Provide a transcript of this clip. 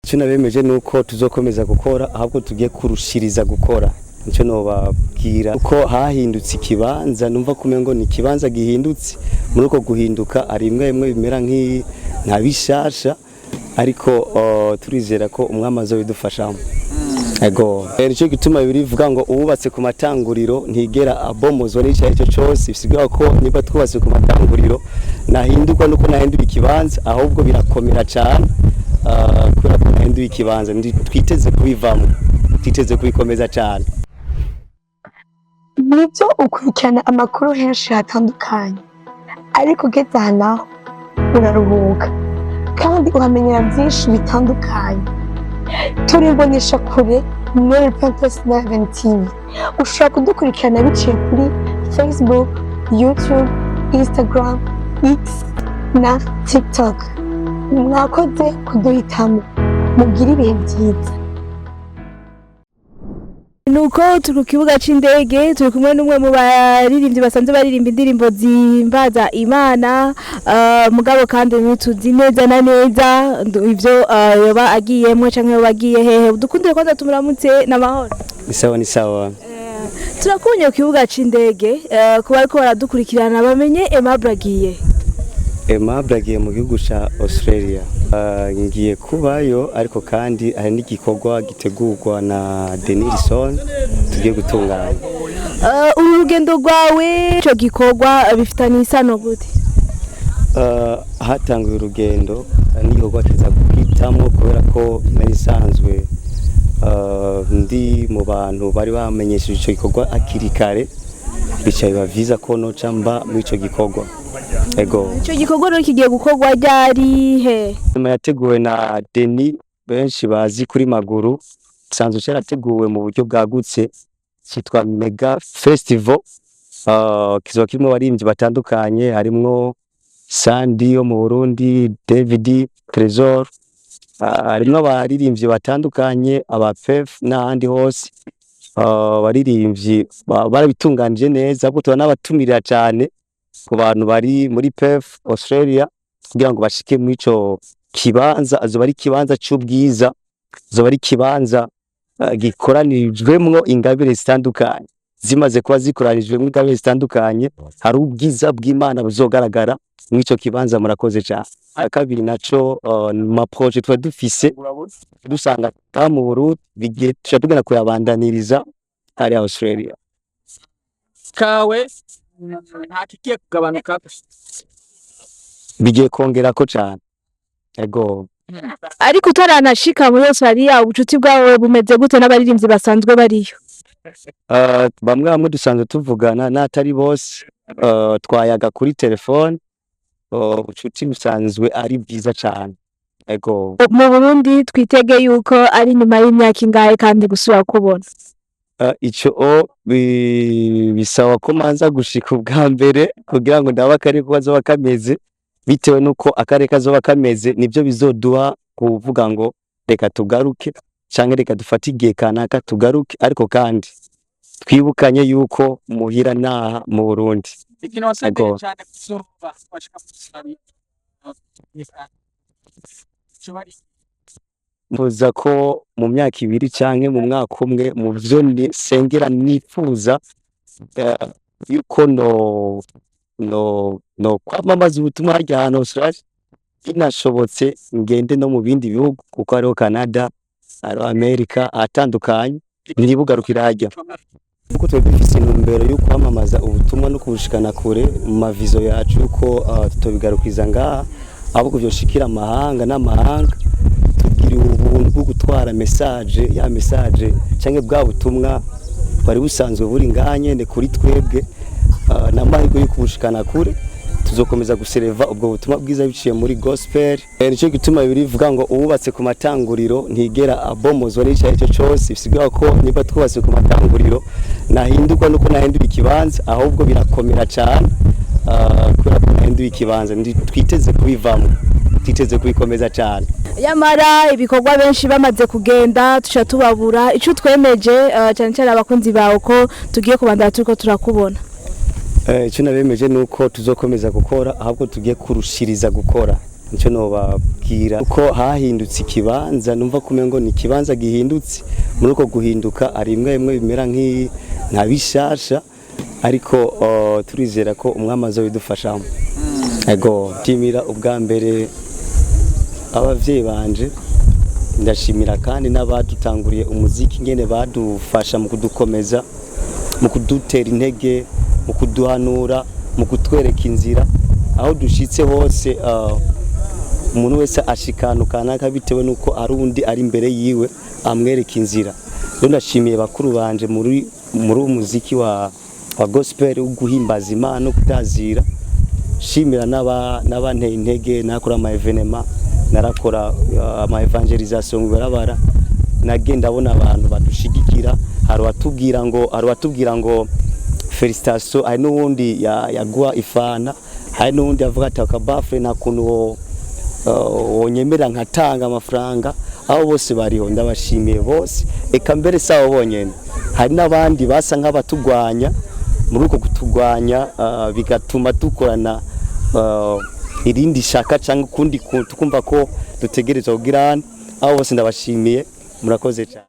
Icyo nabemeje nuko tuzokomeza gukora ahubwo tugiye kurushiriza gukora. Nicyo nobabwira uko hahindutse ikibanza numva kumengo ni ikibanza gihindutse muri uko guhinduka ari imwe bimera nka bishasha ariko turizera ko umwami azobidufashamo. Ego nicyo gituma birivuga ngo ububatse ku matanguriro ntigera abomozwa n'icyayi cyo cyose bisigaye ko niba twubatse ku matanguriro nahindurwa nuko nahindura ikibanza ahubwo birakomera cyane kubera ko nahindura ikibanza twiteze kubivamo twiteze kubikomeza cyane. Nibyo ukurikirana amakuru henshi hatandukanye ariko ugeze naho uraruhuka kandi uhamenyera byinshi bitandukanye. Turimbonesha kure Mary Princess Live TV. Ushobora kudukurikirana biciye kuri Facebook, YouTube, Instagram, X na TikTok. Mwakoze kuduhitamo, mugire ibihe byiza. Nuko turi ku kibuga c'indege turi kumwe n'umwe mu baririmbyi basanzwe baririmba indirimbo zimbaza Imana, mugabo kandi ntituzi neza na neza ivyo yoba agiyemwe canke yoba agiye hehe. Dukundire kwanza tumuramutse n'amahoro. Ni sawa. Turakunye ku kibuga c'indege kuba ariko baradukurikirana bamenye Aimable agiye. Aimable agiye mu gihugu ca Australia. Ngiye kubayo ariko kandi hari n'igikorwa gitegurwa na Denilson tugiye gutunganya. Urugendo rwawe ico gikorwa bifitanye isano gute? Hatanguye urugendo n'igikorwa kiza kwitamo kubera ko nari sanzwe ndi mu bantu bari bamenyesheje ico gikorwa akiri kare bicaye baviza ko no camba muri ico gikorwa. Ego ico gikorwa rero kigiye gukorwa ryari he? Yateguwe na Denis benshi bazi kuri maguru sanzwe cyarateguwe mu buryo bwagutse cyitwa Mega Festival. Kizoba kirimo abaririmbyi batandukanye harimwo Sandy yo mu Burundi, David Trésor, harimwo abaririmbyi batandukanye aba Pef n'ahandi hose. Baririmbyi barabitunganije neza kuko tubona abatumira cyane ku bantu bari muri Pef Australia kugira ngo bashike muri ico kibanza. Azoba ari kibanza cy'ubwiza, azoba ari kibanza gikoranijwemwo ingabire zitandukanye. Zimaze kuba zikoranijwemwo ingabire zitandukanye hari ubwiza bw'Imana buzogaragara muri ico kibanza. Murakoze cyane. Kabiri naco ma projet twa dufise dusanga mu Burundi bigiye tugenda kuyabandaniriza hari Australia. Kawe ntakigiye kugabanuka bigiye kongera ko cyane. Ego ariko utaranashika muri Australia ubucuti bwawe bumeze gute n'abaririmbyi basanzwe bariyo? Bamwe dusanzwe tuvugana n'atari bose twayaga kuri telefone. Ubucuti busanzwe ari bwiza cyane. Ego mu Burundi twitege yuko ari nyuma y'imyaka ingahe kandi gusubira kubona? Ico bisaba ko manza gushika ubwa mbere kugira ngo ndabakare ko bazoba kameze bitewe nuko akareka kazoba kameze nibyo bizoduha kuvuga ngo reka tugaruke canke reka dufate igihe kanaka tugaruke, ariko kandi twibukanye yuko muhira naha mu Burundi. Ego cyane kuzoba bashaka musari mvuza ko mu myaka 2 canke mu mwaka umwe mu byo sengera nifuza yuko no kwamamaza ubutumwa harya hano Australia inashobotse ngende no mu bindi bihugu kuko hariho Canada, hariho Amerika atandukanye ntibugarukira harya kuko twebifise intumbero yo kwamamaza ubutumwa no kubushikana kure mu mavizo yacu uko tutobigarukiriza ngaha ahubwo byoshikira amahanga n'amahanga. Tugira ubuntu bwo gutwara message ya message canke bwa butumwa bari busanzwe buri nganye kuri twebwe n'amahirwe yo kubushikana kure. Tuzokomeza gusereva ubwo butumwa bwiza biciye muri gospel. Nicyo gituma birivuga ngo ububatse ku matanguriro ntigera abomozwa n'icyayi cyo cyose bisigaye ko niba twubatse ku matanguriro nahindurwa nuko nahindura ikibanza ahubwo birakomera cyane kubera ko nahindura ikibanza twiteze kubivamo twiteze kubikomeza cyane. Yamara ibikorwa benshi bamaze kugenda tuca tubabura ico twemeje cyane cyane abakunzi bawe ko tugiye kubandana turiko turakubona. Icyo nabemeje nuko tuzokomeza gukora ahubwo tugiye kurushiriza gukora. nico nobabwira uko hahindutse ikibanza numva kumengo ni ikibanza gihindutse muri uko guhinduka ari imwe bimera nka bishasha ariko turizera ko umwamazo bidufashamo ego timira ubwa mbere abavyeyi banje ndashimira kandi n'abadutanguriye umuziki ngene badufasha mu kudukomeza mu kudutera intege mu kuduhanura mu kutwereka inzira aho dushitse hose umuntu wese ashikanukana bitewe nuko ari undi ari imbere yiwe amwereka inzira rero ndashimiye bakuru banje muri umuziki wa gospel uguhimbaza Imana no kutazira shimira n'abanteye intege nakora ama evenement narakora ama evangelisation barabara nagenda abona abantu badushigikira hari watubwira ngo felicitation hari n'uwundi yagwa ifana hari n'uwundi avuga ati akabafre nakuntu wonyemera nkatanga amafaranga aho bose bariho ndabashimiye bose eka mbere sawo bonyene hari n'abandi basa nk'abatugwanya muri uko kutugwanya bigatuma dukorana irindi shaka cyangwa kundi tukumva ko dutegereza kugira aho bose ndabashimiye murakoze cyane.